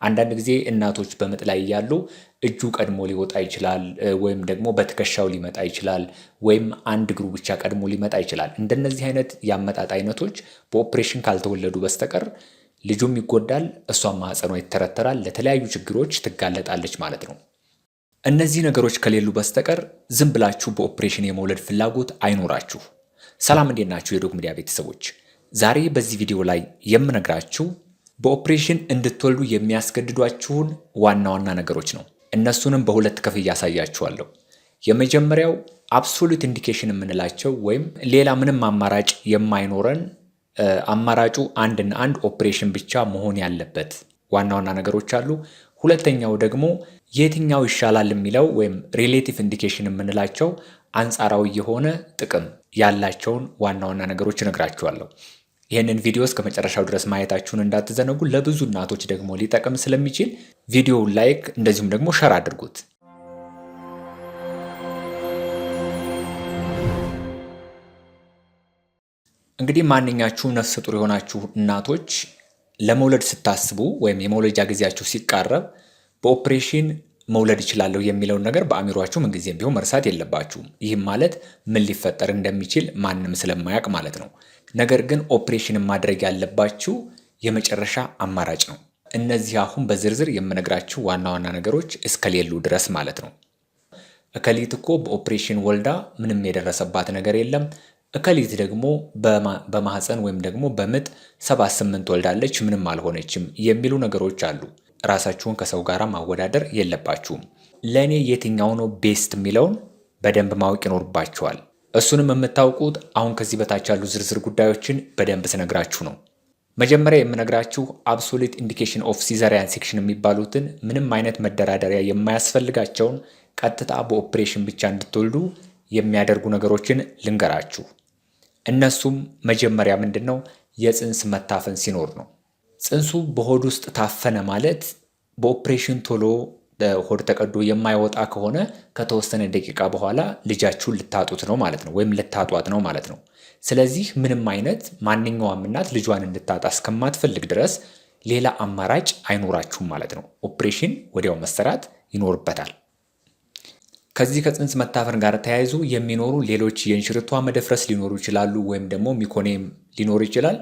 አንዳንድ ጊዜ እናቶች በምጥ ላይ ያሉ እጁ ቀድሞ ሊወጣ ይችላል፣ ወይም ደግሞ በትከሻው ሊመጣ ይችላል፣ ወይም አንድ እግሩ ብቻ ቀድሞ ሊመጣ ይችላል። እንደነዚህ አይነት የአመጣጥ አይነቶች በኦፕሬሽን ካልተወለዱ በስተቀር ልጁም ይጎዳል፣ እሷም ማህፀኗ ይተረተራል፣ ለተለያዩ ችግሮች ትጋለጣለች ማለት ነው። እነዚህ ነገሮች ከሌሉ በስተቀር ዝም ብላችሁ በኦፕሬሽን የመውለድ ፍላጎት አይኖራችሁ። ሰላም፣ እንዴት ናችሁ የዶግ ሚዲያ ቤተሰቦች? ዛሬ በዚህ ቪዲዮ ላይ የምነግራችሁ በኦፕሬሽን እንድትወልዱ የሚያስገድዷችሁን ዋና ዋና ነገሮች ነው። እነሱንም በሁለት ከፍዬ ያሳያችኋለሁ። የመጀመሪያው አብሶሉት ኢንዲኬሽን የምንላቸው ወይም ሌላ ምንም አማራጭ የማይኖረን አማራጩ አንድና አንድ ኦፕሬሽን ብቻ መሆን ያለበት ዋና ዋና ነገሮች አሉ። ሁለተኛው ደግሞ የትኛው ይሻላል የሚለው ወይም ሪሌቲቭ ኢንዲኬሽን የምንላቸው አንጻራዊ የሆነ ጥቅም ያላቸውን ዋና ዋና ነገሮች እነግራችኋለሁ። ይህንን ቪዲዮ እስከ መጨረሻው ድረስ ማየታችሁን እንዳትዘነጉ። ለብዙ እናቶች ደግሞ ሊጠቅም ስለሚችል ቪዲዮውን ላይክ እንደዚሁም ደግሞ ሸር አድርጉት። እንግዲህ ማንኛችሁም ነፍሰ ጡር የሆናችሁ እናቶች ለመውለድ ስታስቡ ወይም የመውለጃ ጊዜያችሁ ሲቃረብ በኦፕሬሽን መውለድ እችላለሁ የሚለውን ነገር በአእምሯችሁ ምንጊዜም ቢሆን መርሳት የለባችሁም። ይህም ማለት ምን ሊፈጠር እንደሚችል ማንም ስለማያውቅ ማለት ነው። ነገር ግን ኦፕሬሽንን ማድረግ ያለባችሁ የመጨረሻ አማራጭ ነው። እነዚህ አሁን በዝርዝር የምነግራችሁ ዋና ዋና ነገሮች እስከሌሉ ድረስ ማለት ነው። እከሊት እኮ በኦፕሬሽን ወልዳ ምንም የደረሰባት ነገር የለም፣ እከሊት ደግሞ በማህፀን ወይም ደግሞ በምጥ 7-8 ወልዳለች ምንም አልሆነችም የሚሉ ነገሮች አሉ። ራሳችሁን ከሰው ጋር ማወዳደር የለባችሁም። ለእኔ የትኛው ነው ቤስት የሚለውን በደንብ ማወቅ ይኖርባችኋል። እሱንም የምታውቁት አሁን ከዚህ በታች ያሉ ዝርዝር ጉዳዮችን በደንብ ስነግራችሁ ነው። መጀመሪያ የምነግራችሁ አብሶሉት ኢንዲኬሽን ኦፍ ሲዘሪያን ሴክሽን የሚባሉትን ምንም አይነት መደራደሪያ የማያስፈልጋቸውን ቀጥታ በኦፕሬሽን ብቻ እንድትወልዱ የሚያደርጉ ነገሮችን ልንገራችሁ። እነሱም መጀመሪያ ምንድን ነው? የፅንስ መታፈን ሲኖር ነው። ፅንሱ በሆድ ውስጥ ታፈነ ማለት በኦፕሬሽን ቶሎ ሆድ ተቀዶ የማይወጣ ከሆነ ከተወሰነ ደቂቃ በኋላ ልጃችሁን ልታጡት ነው ማለት ነው፣ ወይም ልታጧት ነው ማለት ነው። ስለዚህ ምንም አይነት ማንኛውም እናት ልጇን እንድታጣ እስከማትፈልግ ድረስ ሌላ አማራጭ አይኖራችሁም ማለት ነው። ኦፕሬሽን ወዲያው መሰራት ይኖርበታል። ከዚህ ከፅንስ መታፈን ጋር ተያይዞ የሚኖሩ ሌሎች የእንሽርቷ መደፍረስ ሊኖሩ ይችላሉ፣ ወይም ደግሞ ሚኮኔም ሊኖር ይችላል።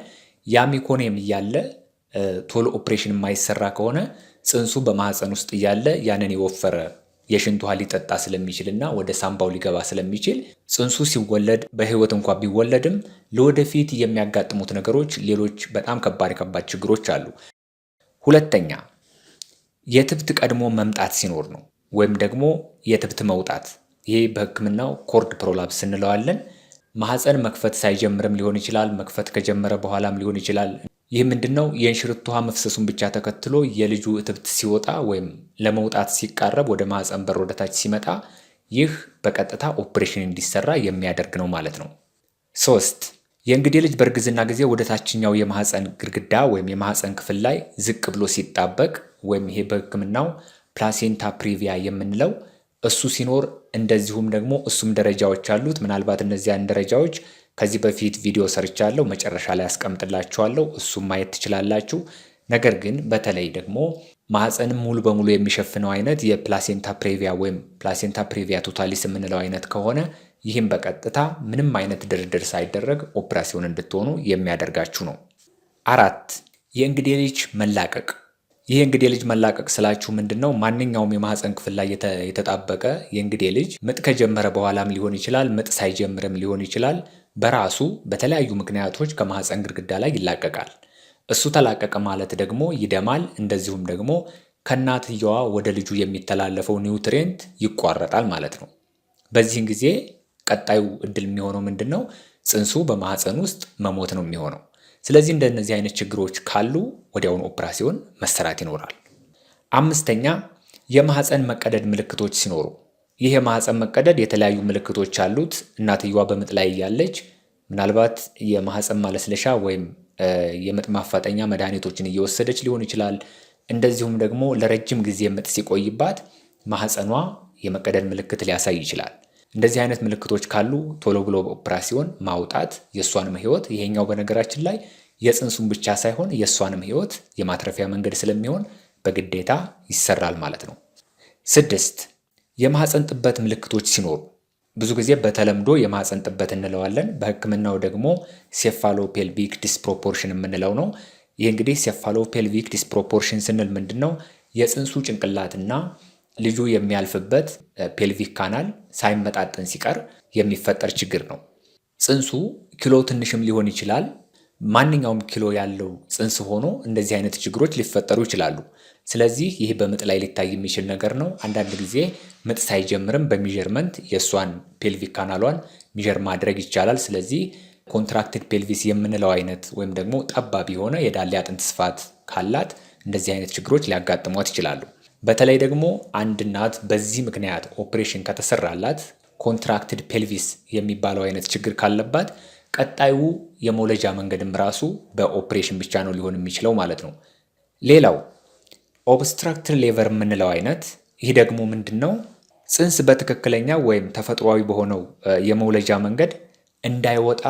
ያ ሚኮኔም እያለ ቶሎ ኦፕሬሽን የማይሰራ ከሆነ ፅንሱ በማህፀን ውስጥ እያለ ያንን የወፈረ የሽንት ውሃ ሊጠጣ ስለሚችልና ወደ ሳምባው ሊገባ ስለሚችል ፅንሱ ሲወለድ በህይወት እንኳ ቢወለድም ለወደፊት የሚያጋጥሙት ነገሮች ሌሎች በጣም ከባድ ችግሮች አሉ። ሁለተኛ የትብት ቀድሞ መምጣት ሲኖር ነው፣ ወይም ደግሞ የትብት መውጣት። ይሄ በህክምናው ኮርድ ፕሮላፕስ እንለዋለን። ማህፀን መክፈት ሳይጀምርም ሊሆን ይችላል፣ መክፈት ከጀመረ በኋላም ሊሆን ይችላል። ይህ ምንድነው? የእንሽርት ውሃ መፍሰሱን ብቻ ተከትሎ የልጁ እትብት ሲወጣ ወይም ለመውጣት ሲቃረብ ወደ ማህፀን በር ወደታች ሲመጣ ይህ በቀጥታ ኦፕሬሽን እንዲሰራ የሚያደርግ ነው ማለት ነው። 3 የእንግዴ ልጅ በእርግዝና ጊዜ ወደ ታችኛው የማህፀን ግድግዳ ወይም የማህፀን ክፍል ላይ ዝቅ ብሎ ሲጣበቅ ወይም ይሄ በህክምናው ፕላሴንታ ፕሪቪያ የምንለው እሱ ሲኖር፣ እንደዚሁም ደግሞ እሱም ደረጃዎች አሉት። ምናልባት እነዚያን ደረጃዎች ከዚህ በፊት ቪዲዮ ሰርቻለሁ፣ መጨረሻ ላይ አስቀምጥላችኋለሁ፣ እሱም ማየት ትችላላችሁ። ነገር ግን በተለይ ደግሞ ማህፀንም ሙሉ በሙሉ የሚሸፍነው አይነት የፕላሴንታ ፕሬቪያ ወይም ፕላሴንታ ፕሬቪያ ቶታሊስ የምንለው አይነት ከሆነ ይህም በቀጥታ ምንም አይነት ድርድር ሳይደረግ ኦፕራሲዮን እንድትሆኑ የሚያደርጋችሁ ነው። 4 የእንግዴ ልጅ መላቀቅ። ይህ የእንግዴ ልጅ መላቀቅ ስላችሁ ምንድን ነው? ማንኛውም የማህፀን ክፍል ላይ የተጣበቀ የእንግዴ ልጅ ምጥ ከጀመረ በኋላም ሊሆን ይችላል፣ ምጥ ሳይጀምርም ሊሆን ይችላል። በራሱ በተለያዩ ምክንያቶች ከማህፀን ግድግዳ ላይ ይላቀቃል። እሱ ተላቀቀ ማለት ደግሞ ይደማል፣ እንደዚሁም ደግሞ ከእናትየዋ ወደ ልጁ የሚተላለፈው ኒውትሪየንት ይቋረጣል ማለት ነው። በዚህን ጊዜ ቀጣዩ እድል የሚሆነው ምንድን ነው? ፅንሱ በማህፀን ውስጥ መሞት ነው የሚሆነው። ስለዚህ እንደነዚህ አይነት ችግሮች ካሉ ወዲያውኑ ኦፕራሲዮን መሰራት ይኖራል። 5ኛ የማህፀን መቀደድ ምልክቶች ሲኖሩ። ይህ የማህፀን መቀደድ የተለያዩ ምልክቶች አሉት። እናትየዋ በምጥ ላይ እያለች ምናልባት የማህፀን ማለስለሻ ወይም የምጥ ማፋጠኛ መድኃኒቶችን እየወሰደች ሊሆን ይችላል። እንደዚሁም ደግሞ ለረጅም ጊዜ ምጥ ሲቆይባት ማህፀኗ የመቀደድ ምልክት ሊያሳይ ይችላል። እንደዚህ አይነት ምልክቶች ካሉ ቶሎ ብሎ ኦፕራሲዮን ማውጣት የእሷንም ህይወት፣ ይሄኛው በነገራችን ላይ የፅንሱን ብቻ ሳይሆን የእሷንም ህይወት የማትረፊያ መንገድ ስለሚሆን በግዴታ ይሰራል ማለት ነው። 6 የማህፀን ጥበት ምልክቶች ሲኖሩ ብዙ ጊዜ በተለምዶ የማህፀን ጥበት እንለዋለን። በሕክምናው ደግሞ ሴፋሎፔልቪክ ዲስፕሮፖርሽን የምንለው ነው። ይህ እንግዲህ ሴፋሎፔልቪክ ዲስፕሮፖርሽን ስንል ምንድን ነው? የፅንሱ ጭንቅላትና ልጁ የሚያልፍበት ፔልቪክ ካናል ሳይመጣጠን ሲቀር የሚፈጠር ችግር ነው። ፅንሱ ኪሎ ትንሽም ሊሆን ይችላል። ማንኛውም ኪሎ ያለው ፅንስ ሆኖ እንደዚህ አይነት ችግሮች ሊፈጠሩ ይችላሉ። ስለዚህ ይህ በምጥ ላይ ሊታይ የሚችል ነገር ነው። አንዳንድ ጊዜ ምጥ ሳይጀምርም በሚዠርመንት የእሷን ፔልቪክ ካናሏን ሚዠር ማድረግ ይቻላል። ስለዚህ ኮንትራክትድ ፔልቪስ የምንለው አይነት ወይም ደግሞ ጠባብ የሆነ የዳሌ አጥንት ስፋት ካላት እንደዚህ አይነት ችግሮች ሊያጋጥሟት ይችላሉ። በተለይ ደግሞ አንድ እናት በዚህ ምክንያት ኦፕሬሽን ከተሰራላት ኮንትራክትድ ፔልቪስ የሚባለው አይነት ችግር ካለባት ቀጣዩ የመውለጃ መንገድም ራሱ በኦፕሬሽን ብቻ ነው ሊሆን የሚችለው ማለት ነው። ሌላው ኦብስትራክትድ ሌቨር የምንለው አይነት ይህ ደግሞ ምንድን ነው? ፅንስ በትክክለኛ ወይም ተፈጥሯዊ በሆነው የመውለጃ መንገድ እንዳይወጣ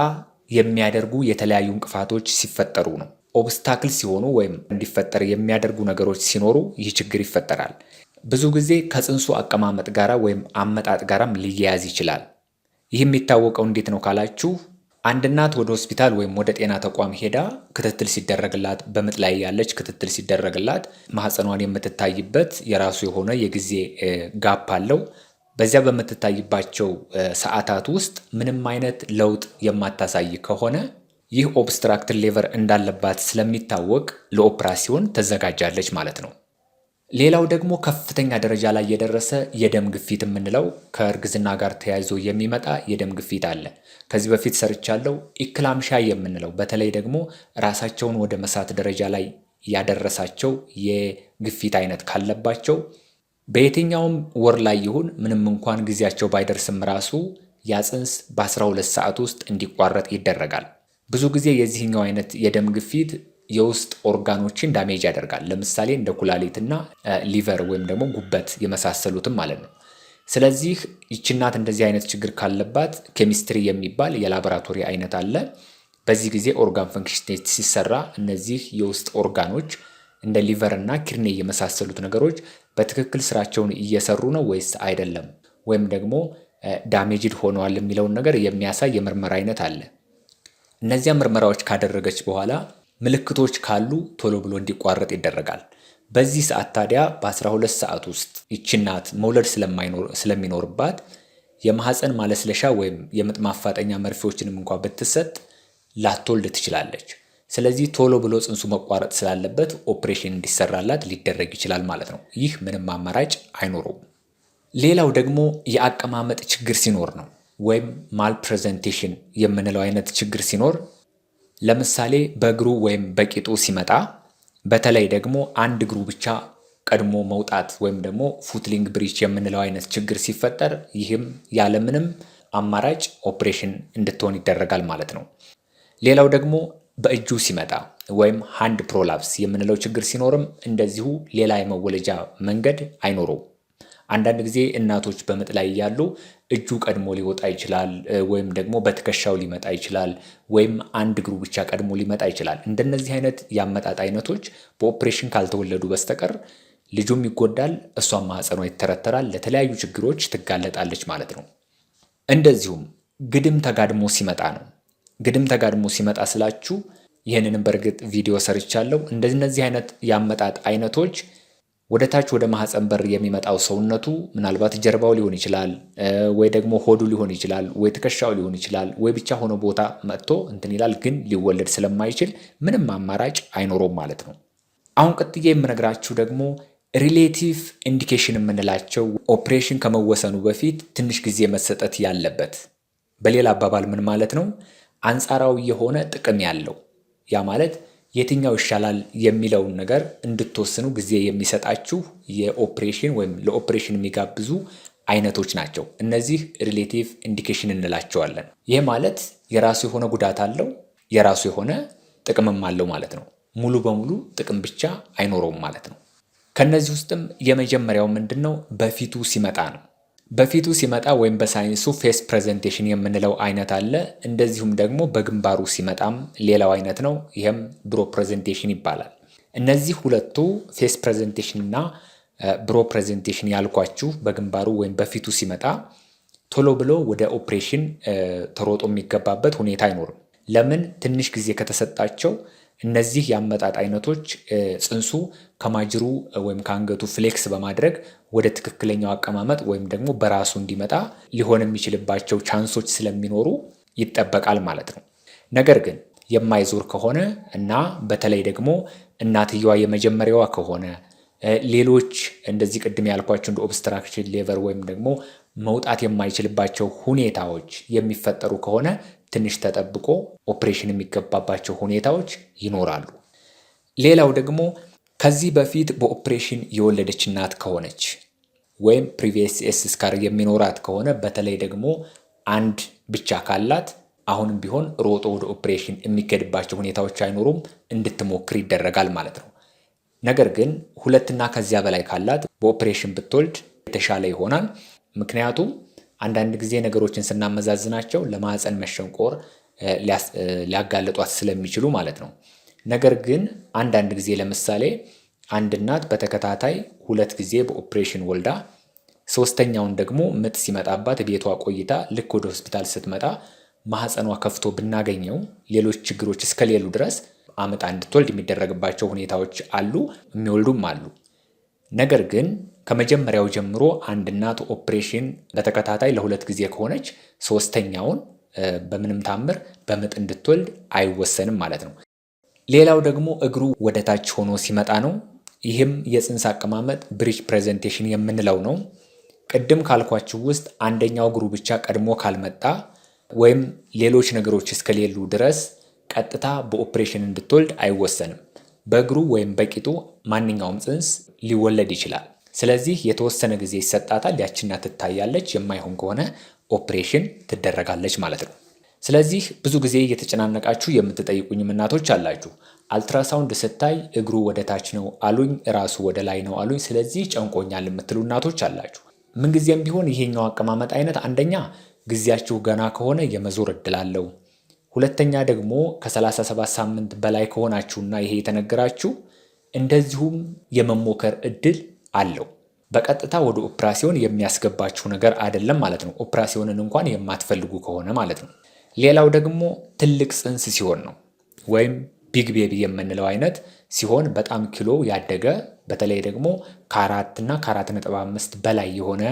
የሚያደርጉ የተለያዩ እንቅፋቶች ሲፈጠሩ ነው። ኦብስታክል ሲሆኑ ወይም እንዲፈጠር የሚያደርጉ ነገሮች ሲኖሩ ይህ ችግር ይፈጠራል። ብዙ ጊዜ ከፅንሱ አቀማመጥ ጋራ ወይም አመጣጥ ጋራም ሊያያዝ ይችላል። ይህ የሚታወቀው እንዴት ነው ካላችሁ አንድ እናት ወደ ሆስፒታል ወይም ወደ ጤና ተቋም ሄዳ ክትትል ሲደረግላት በምጥ ላይ ያለች ክትትል ሲደረግላት ማህፀኗን የምትታይበት የራሱ የሆነ የጊዜ ጋፕ አለው። በዚያ በምትታይባቸው ሰዓታት ውስጥ ምንም አይነት ለውጥ የማታሳይ ከሆነ ይህ ኦብስትራክትድ ሌቨር እንዳለባት ስለሚታወቅ ለኦፕራሲዮን ተዘጋጃለች ማለት ነው። ሌላው ደግሞ ከፍተኛ ደረጃ ላይ የደረሰ የደም ግፊት የምንለው ከእርግዝና ጋር ተያይዞ የሚመጣ የደም ግፊት አለ። ከዚህ በፊት ሰርቻለሁ። ኢክላምሻ የምንለው በተለይ ደግሞ ራሳቸውን ወደ መሳት ደረጃ ላይ ያደረሳቸው የግፊት አይነት ካለባቸው በየትኛውም ወር ላይ ይሁን ምንም እንኳን ጊዜያቸው ባይደርስም ራሱ ያ ፅንስ በ12 ሰዓት ውስጥ እንዲቋረጥ ይደረጋል። ብዙ ጊዜ የዚህኛው አይነት የደም ግፊት የውስጥ ኦርጋኖችን ዳሜጅ ያደርጋል። ለምሳሌ እንደ ኩላሊትና ሊቨር ወይም ደግሞ ጉበት የመሳሰሉትም ማለት ነው። ስለዚህ ይቺ እናት እንደዚህ አይነት ችግር ካለባት ኬሚስትሪ የሚባል የላቦራቶሪ አይነት አለ። በዚህ ጊዜ ኦርጋን ፈንክሽን ቴስት ሲሰራ እነዚህ የውስጥ ኦርጋኖች እንደ ሊቨር እና ኪድኒ የመሳሰሉት ነገሮች በትክክል ስራቸውን እየሰሩ ነው ወይስ አይደለም፣ ወይም ደግሞ ዳሜጅድ ሆነዋል የሚለውን ነገር የሚያሳይ የምርመራ አይነት አለ። እነዚያ ምርመራዎች ካደረገች በኋላ ምልክቶች ካሉ ቶሎ ብሎ እንዲቋረጥ ይደረጋል። በዚህ ሰዓት ታዲያ በ12 ሰዓት ውስጥ ይቺ እናት መውለድ ስለሚኖርባት የማህፀን ማለስለሻ ወይም የምጥ ማፋጠኛ መርፌዎችንም እንኳ ብትሰጥ ላትወልድ ትችላለች። ስለዚህ ቶሎ ብሎ ፅንሱ መቋረጥ ስላለበት ኦፕሬሽን እንዲሰራላት ሊደረግ ይችላል ማለት ነው። ይህ ምንም አማራጭ አይኖረውም። ሌላው ደግሞ የአቀማመጥ ችግር ሲኖር ነው፣ ወይም ማልፕሬዘንቴሽን የምንለው አይነት ችግር ሲኖር ለምሳሌ በእግሩ ወይም በቂጡ ሲመጣ በተለይ ደግሞ አንድ እግሩ ብቻ ቀድሞ መውጣት ወይም ደግሞ ፉትሊንግ ብሪች የምንለው አይነት ችግር ሲፈጠር ይህም ያለምንም አማራጭ ኦፕሬሽን እንድትሆን ይደረጋል ማለት ነው። ሌላው ደግሞ በእጁ ሲመጣ ወይም ሃንድ ፕሮላፕስ የምንለው ችግር ሲኖርም እንደዚሁ ሌላ የመወለጃ መንገድ አይኖረውም። አንዳንድ ጊዜ እናቶች በምጥ ላይ እያሉ እጁ ቀድሞ ሊወጣ ይችላል፣ ወይም ደግሞ በትከሻው ሊመጣ ይችላል፣ ወይም አንድ እግሩ ብቻ ቀድሞ ሊመጣ ይችላል። እንደነዚህ አይነት የአመጣጥ አይነቶች በኦፕሬሽን ካልተወለዱ በስተቀር ልጁም ይጎዳል፣ እሷም ማህፀኗ ይተረተራል፣ ለተለያዩ ችግሮች ትጋለጣለች ማለት ነው። እንደዚሁም ግድም ተጋድሞ ሲመጣ ነው። ግድም ተጋድሞ ሲመጣ ስላችሁ ይህንንም በእርግጥ ቪዲዮ ሰርቻለሁ። እንደነዚህ አይነት የአመጣጥ አይነቶች ወደ ታች ወደ ማህፀን በር የሚመጣው ሰውነቱ ምናልባት ጀርባው ሊሆን ይችላል፣ ወይ ደግሞ ሆዱ ሊሆን ይችላል፣ ወይ ትከሻው ሊሆን ይችላል፣ ወይ ብቻ ሆነ ቦታ መጥቶ እንትን ይላል። ግን ሊወለድ ስለማይችል ምንም አማራጭ አይኖረውም ማለት ነው። አሁን ቀጥዬ የምነግራችሁ ደግሞ ሪሌቲቭ ኢንዲኬሽን የምንላቸው ኦፕሬሽን ከመወሰኑ በፊት ትንሽ ጊዜ መሰጠት ያለበት። በሌላ አባባል ምን ማለት ነው? አንጻራዊ የሆነ ጥቅም ያለው፣ ያ ማለት የትኛው ይሻላል የሚለውን ነገር እንድትወስኑ ጊዜ የሚሰጣችሁ የኦፕሬሽን ወይም ለኦፕሬሽን የሚጋብዙ አይነቶች ናቸው። እነዚህ ሪሌቲቭ ኢንዲኬሽን እንላቸዋለን። ይህ ማለት የራሱ የሆነ ጉዳት አለው፣ የራሱ የሆነ ጥቅምም አለው ማለት ነው። ሙሉ በሙሉ ጥቅም ብቻ አይኖረውም ማለት ነው። ከነዚህ ውስጥም የመጀመሪያው ምንድን ነው? በፊቱ ሲመጣ ነው። በፊቱ ሲመጣ ወይም በሳይንሱ ፌስ ፕሬዘንቴሽን የምንለው አይነት አለ። እንደዚሁም ደግሞ በግንባሩ ሲመጣም ሌላው አይነት ነው። ይህም ብሮ ፕሬዘንቴሽን ይባላል። እነዚህ ሁለቱ ፌስ ፕሬዘንቴሽን እና ብሮ ፕሬዘንቴሽን ያልኳችሁ በግንባሩ ወይም በፊቱ ሲመጣ ቶሎ ብሎ ወደ ኦፕሬሽን ተሮጦ የሚገባበት ሁኔታ አይኖርም። ለምን? ትንሽ ጊዜ ከተሰጣቸው እነዚህ የአመጣጥ አይነቶች ጽንሱ ከማጅሩ ወይም ከአንገቱ ፍሌክስ በማድረግ ወደ ትክክለኛው አቀማመጥ ወይም ደግሞ በራሱ እንዲመጣ ሊሆን የሚችልባቸው ቻንሶች ስለሚኖሩ ይጠበቃል ማለት ነው። ነገር ግን የማይዞር ከሆነ እና በተለይ ደግሞ እናትየዋ የመጀመሪያዋ ከሆነ ሌሎች እንደዚህ ቅድም ያልኳቸው እንደ ኦብስትራክሽን ሌቨር ወይም ደግሞ መውጣት የማይችልባቸው ሁኔታዎች የሚፈጠሩ ከሆነ ትንሽ ተጠብቆ ኦፕሬሽን የሚገባባቸው ሁኔታዎች ይኖራሉ። ሌላው ደግሞ ከዚህ በፊት በኦፕሬሽን የወለደች እናት ከሆነች ወይም ፕሪቪየስ ኤስ ስካር የሚኖራት ከሆነ በተለይ ደግሞ አንድ ብቻ ካላት አሁንም ቢሆን ሮጦ ወደ ኦፕሬሽን የሚገድባቸው ሁኔታዎች አይኖሩም፣ እንድትሞክር ይደረጋል ማለት ነው። ነገር ግን ሁለትና ከዚያ በላይ ካላት በኦፕሬሽን ብትወልድ የተሻለ ይሆናል። ምክንያቱም አንዳንድ ጊዜ ነገሮችን ስናመዛዝናቸው ለማህፀን መሸንቆር ሊያጋልጧት ስለሚችሉ ማለት ነው። ነገር ግን አንዳንድ ጊዜ ለምሳሌ አንድ እናት በተከታታይ 2 ጊዜ በኦፕሬሽን ወልዳ ሶስተኛውን ደግሞ ምጥ ሲመጣባት ቤቷ ቆይታ ልክ ወደ ሆስፒታል ስትመጣ ማህፀኗ ከፍቶ ብናገኘው ሌሎች ችግሮች እስከሌሉ ድረስ አምጣ እንድትወልድ የሚደረግባቸው ሁኔታዎች አሉ፣ የሚወልዱም አሉ። ነገር ግን ከመጀመሪያው ጀምሮ አንድ እናት ኦፕሬሽን በተከታታይ ለ2 ጊዜ ከሆነች ሶስተኛውን በምንም ታምር በምጥ እንድትወልድ አይወሰንም ማለት ነው። ሌላው ደግሞ እግሩ ወደ ታች ሆኖ ሲመጣ ነው። ይህም የፅንስ አቀማመጥ ብሪጅ ፕሬዘንቴሽን የምንለው ነው። ቅድም ካልኳችሁ ውስጥ አንደኛው እግሩ ብቻ ቀድሞ ካልመጣ ወይም ሌሎች ነገሮች እስከሌሉ ድረስ ቀጥታ በኦፕሬሽን እንድትወልድ አይወሰንም። በእግሩ ወይም በቂጡ ማንኛውም ፅንስ ሊወለድ ይችላል። ስለዚህ የተወሰነ ጊዜ ይሰጣታል። ያችና ትታያለች። የማይሆን ከሆነ ኦፕሬሽን ትደረጋለች ማለት ነው። ስለዚህ ብዙ ጊዜ እየተጨናነቃችሁ የምትጠይቁኝም እናቶች አላችሁ። አልትራሳውንድ ስታይ እግሩ ወደ ታች ነው አሉኝ፣ ራሱ ወደ ላይ ነው አሉኝ፣ ስለዚህ ጨንቆኛል የምትሉ እናቶች አላችሁ። ምንጊዜም ቢሆን ይሄኛው አቀማመጥ አይነት አንደኛ ጊዜያችሁ ገና ከሆነ የመዞር እድል አለው። ሁለተኛ ደግሞ ከ37 ሳምንት በላይ ከሆናችሁና ይሄ የተነገራችሁ እንደዚሁም የመሞከር እድል አለው። በቀጥታ ወደ ኦፕራሲዮን የሚያስገባችሁ ነገር አይደለም ማለት ነው፣ ኦፕራሲዮንን እንኳን የማትፈልጉ ከሆነ ማለት ነው። ሌላው ደግሞ ትልቅ ፅንስ ሲሆን ነው፣ ወይም ቢግ ቤቢ የምንለው አይነት ሲሆን በጣም ኪሎ ያደገ በተለይ ደግሞ ከ4 እና ከ4.5 በላይ የሆነ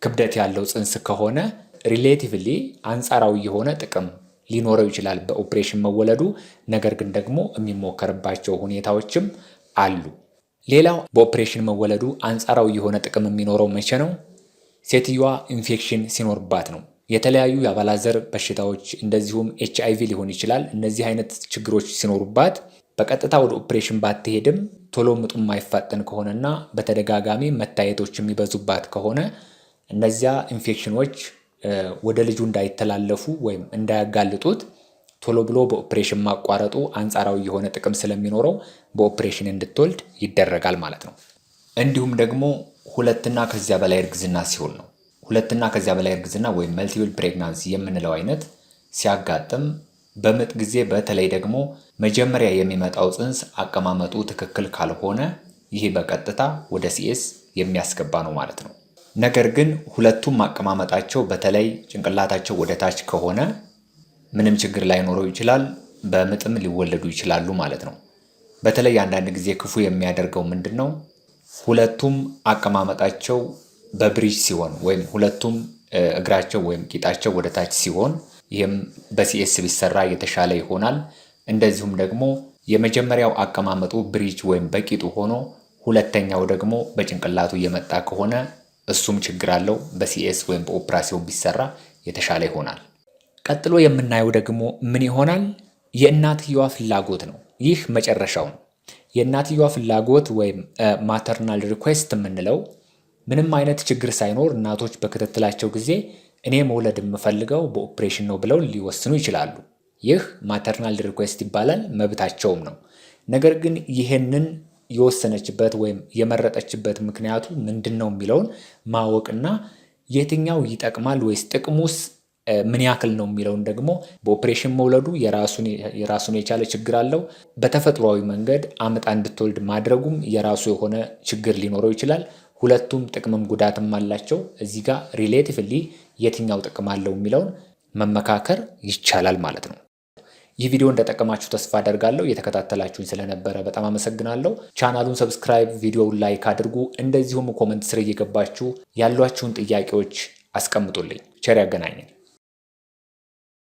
ክብደት ያለው ፅንስ ከሆነ ሪሌቲቭሊ አንጻራዊ የሆነ ጥቅም ሊኖረው ይችላል በኦፕሬሽን መወለዱ። ነገር ግን ደግሞ የሚሞከርባቸው ሁኔታዎችም አሉ። ሌላው በኦፕሬሽን መወለዱ አንጻራዊ የሆነ ጥቅም የሚኖረው መቼ ነው? ሴትዮዋ ኢንፌክሽን ሲኖርባት ነው። የተለያዩ የአባላዘር በሽታዎች እንደዚሁም HIV ሊሆን ይችላል። እነዚህ አይነት ችግሮች ሲኖሩባት በቀጥታ ወደ ኦፕሬሽን ባትሄድም ቶሎ ምጡ የማይፋጠን ከሆነና በተደጋጋሚ መታየቶች የሚበዙባት ከሆነ እነዚያ ኢንፌክሽኖች ወደ ልጁ እንዳይተላለፉ ወይም እንዳያጋልጡት ቶሎ ብሎ በኦፕሬሽን ማቋረጡ አንጻራዊ የሆነ ጥቅም ስለሚኖረው በኦፕሬሽን እንድትወልድ ይደረጋል ማለት ነው። እንዲሁም ደግሞ 2 ከዚያ በላይ እርግዝና ሲሆን ነው። 2 ከዚያ በላይ እርግዝና ወይም መልቲፕል ፕሬግናንሲ የምንለው አይነት ሲያጋጥም በምጥ ጊዜ በተለይ ደግሞ መጀመሪያ የሚመጣው ፅንስ አቀማመጡ ትክክል ካልሆነ ይህ በቀጥታ ወደ CS የሚያስገባ ነው ማለት ነው። ነገር ግን ሁለቱም አቀማመጣቸው በተለይ ጭንቅላታቸው ወደ ታች ከሆነ ምንም ችግር ላይኖረው ይችላል፣ በምጥም ሊወለዱ ይችላሉ ማለት ነው። በተለይ አንዳንድ ጊዜ ክፉ የሚያደርገው ምንድን ነው? ሁለቱም አቀማመጣቸው በብሪጅ ሲሆን ወይም ሁለቱም እግራቸው ወይም ቂጣቸው ወደ ታች ሲሆን ይህም በሲኤስ ቢሰራ የተሻለ ይሆናል። እንደዚሁም ደግሞ የመጀመሪያው አቀማመጡ ብሪጅ ወይም በቂጡ ሆኖ ሁለተኛው ደግሞ በጭንቅላቱ እየመጣ ከሆነ እሱም ችግር አለው። በሲኤስ ወይም በኦፕራሲዮን ቢሰራ የተሻለ ይሆናል። ቀጥሎ የምናየው ደግሞ ምን ይሆናል? የእናትየዋ ፍላጎት ነው። ይህ መጨረሻው ነው። የእናትየዋ ፍላጎት ወይም ማተርናል ሪኩዌስት የምንለው ምንም አይነት ችግር ሳይኖር እናቶች በክትትላቸው ጊዜ እኔ መውለድ የምፈልገው በኦፕሬሽን ነው ብለው ሊወስኑ ይችላሉ። ይህ ማተርናል ሪኩዌስት ይባላል፣ መብታቸውም ነው። ነገር ግን ይህንን የወሰነችበት ወይም የመረጠችበት ምክንያቱ ምንድን ነው የሚለውን ማወቅና የትኛው ይጠቅማል ወይስ ጥቅሙስ ምን ያክል ነው የሚለውን ደግሞ በኦፕሬሽን መውለዱ የራሱን የቻለ ችግር አለው። በተፈጥሯዊ መንገድ አምጣ እንድትወልድ ማድረጉም የራሱ የሆነ ችግር ሊኖረው ይችላል። ሁለቱም ጥቅምም ጉዳትም አላቸው። እዚህ ጋር ሪሌቲቭሊ የትኛው ጥቅም አለው የሚለውን መመካከር ይቻላል ማለት ነው። ይህ ቪዲዮ እንደጠቀማችሁ ተስፋ አደርጋለሁ። እየተከታተላችሁኝ ስለነበረ በጣም አመሰግናለሁ። ቻናሉን ሰብስክራይብ፣ ቪዲዮውን ላይክ አድርጉ። እንደዚሁም ኮመንት ስር እየገባችሁ ያሏችሁን ጥያቄዎች አስቀምጡልኝ። ቸር ያገናኘን።